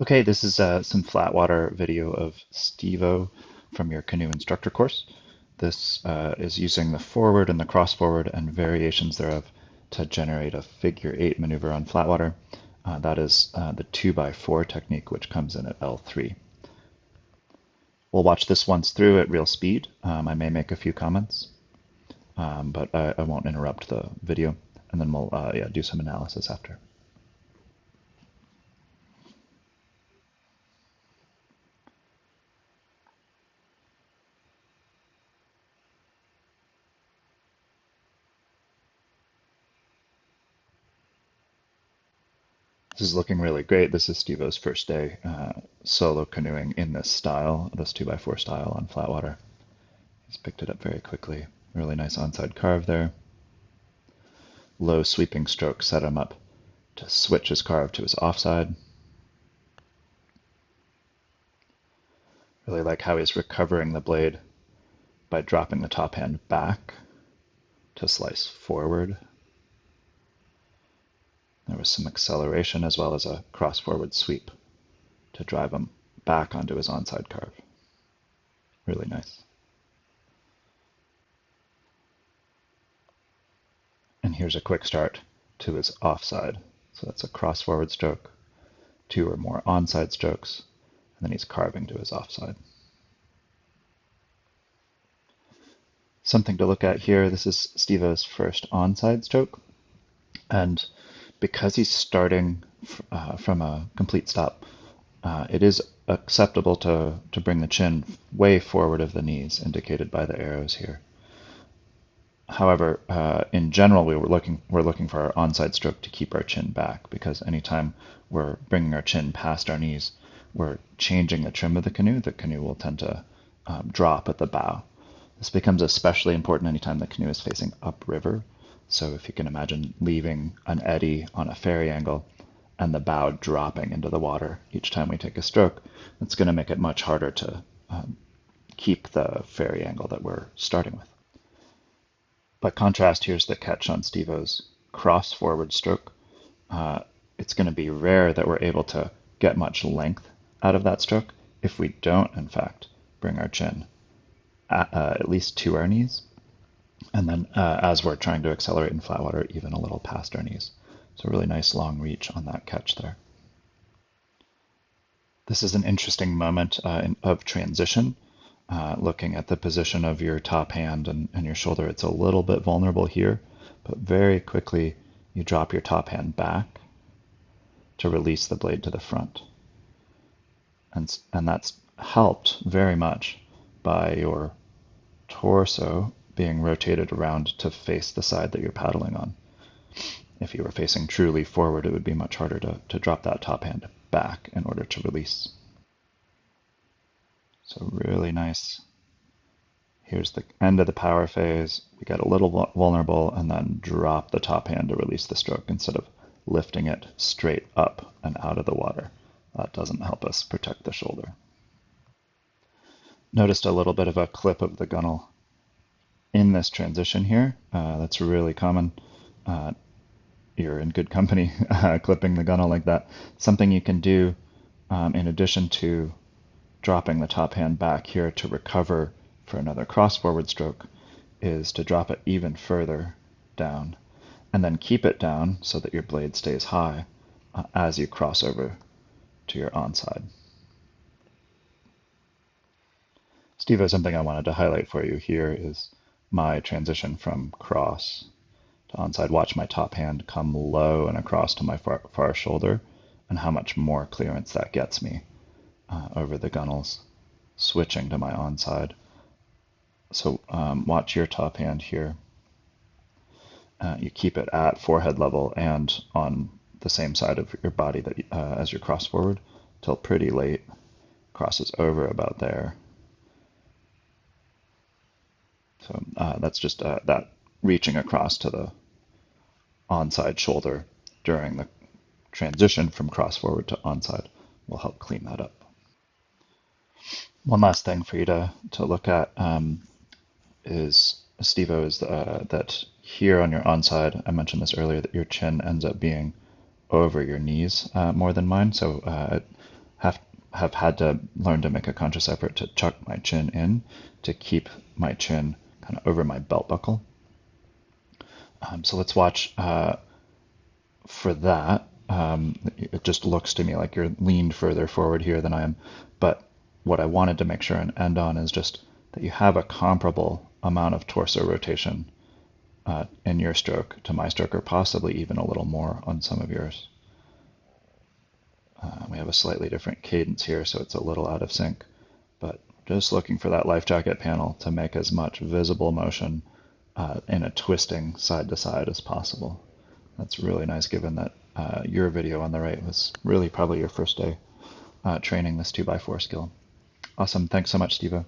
Okay, this is some Flatwater video of SteveO from your canoe instructor course. This is using the forward and the cross forward and variations thereof to generate a figure 8 maneuver on Flatwater. That is the 2x4 technique, which comes in at L3. We'll watch this once through at real speed. I may make a few comments, but I won't interrupt the video, and then we'll do some analysis after. This is looking really great. This is SteveO's first day solo canoeing in this style, this 2x4 style on Flatwater. He's picked it up very quickly. Really nice onside carve there. Low sweeping stroke set him up to switch his carve to his offside. Really like how he's recovering the blade by dropping the top hand back to slice forward. There was some acceleration as well as a cross-forward sweep to drive him back onto his onside carve. Really nice. And here's a quick start to his offside. So that's a cross-forward stroke, 2 or more onside strokes, and then he's carving to his offside. Something to look at here, this is SteveO's first onside stroke, and because he's starting from a complete stop, it is acceptable to bring the chin way forward of the knees, indicated by the arrows here. However, in general, we're looking for our onside stroke to keep our chin back, because anytime we're bringing our chin past our knees, we're changing the trim of the canoe. The canoe will tend to drop at the bow. This becomes especially important anytime the canoe is facing upriver. So if you can imagine leaving an eddy on a ferry angle and the bow dropping into the water each time we take a stroke, it's going to make it much harder to keep the ferry angle that we're starting with. By contrast, here's the catch on SteveO's cross forward stroke. It's going to be rare that we're able to get much length out of that stroke if we don't, in fact, bring our chin at least to our knees. And then as we're trying to accelerate in Flatwater, even a little past our knees. So a really nice long reach on that catch there. This is an interesting moment of transition. Looking at the position of your top hand and your shoulder, it's a little bit vulnerable here, but very quickly you drop your top hand back to release the blade to the front. And that's helped very much by your torso being rotated around to face the side that you're paddling on. If you were facing truly forward, it would be much harder to drop that top hand back in order to release. So really nice. Here's the end of the power phase. We get a little vulnerable and then drop the top hand to release the stroke instead of lifting it straight up and out of the water. That doesn't help us protect the shoulder. Noticed a little bit of a clip of the gunnel in this transition here. That's really common. You're in good company clipping the gunnel like that. Something you can do in addition to dropping the top hand back here to recover for another cross forward stroke is to drop it even further down and then keep it down so that your blade stays high as you cross over to your onside. SteveO, something I wanted to highlight for you here is my transition from cross to onside. Watch my top hand come low and across to my far shoulder and how much more clearance that gets me over the gunnels, switching to my onside. So watch your top hand here. You keep it at forehead level and on the same side of your body that as you cross forward till pretty late. Crosses over about there. So that's just that reaching across to the onside shoulder during the transition from cross forward to onside will help clean that up. One last thing for you to look at is, SteveO, is that here on your onside, I mentioned this earlier, that your chin ends up being over your knees more than mine. So have have had to learn to make a conscious effort to chuck my chin in to keep my chin kind of over my belt buckle. So let's watch for that. It just looks to me like you're leaned further forward here than I am. But what I wanted to make sure and end on is just that you have a comparable amount of torso rotation in your stroke to my stroke, or possibly even a little more on some of yours. We have a slightly different cadence here, so it's a little out of sync. But just looking for that life jacket panel to make as much visible motion in a twisting side to side as possible. That's really nice, given that your video on the right was really probably your first day training this 2x4 skill. Awesome. Thanks so much, SteveO.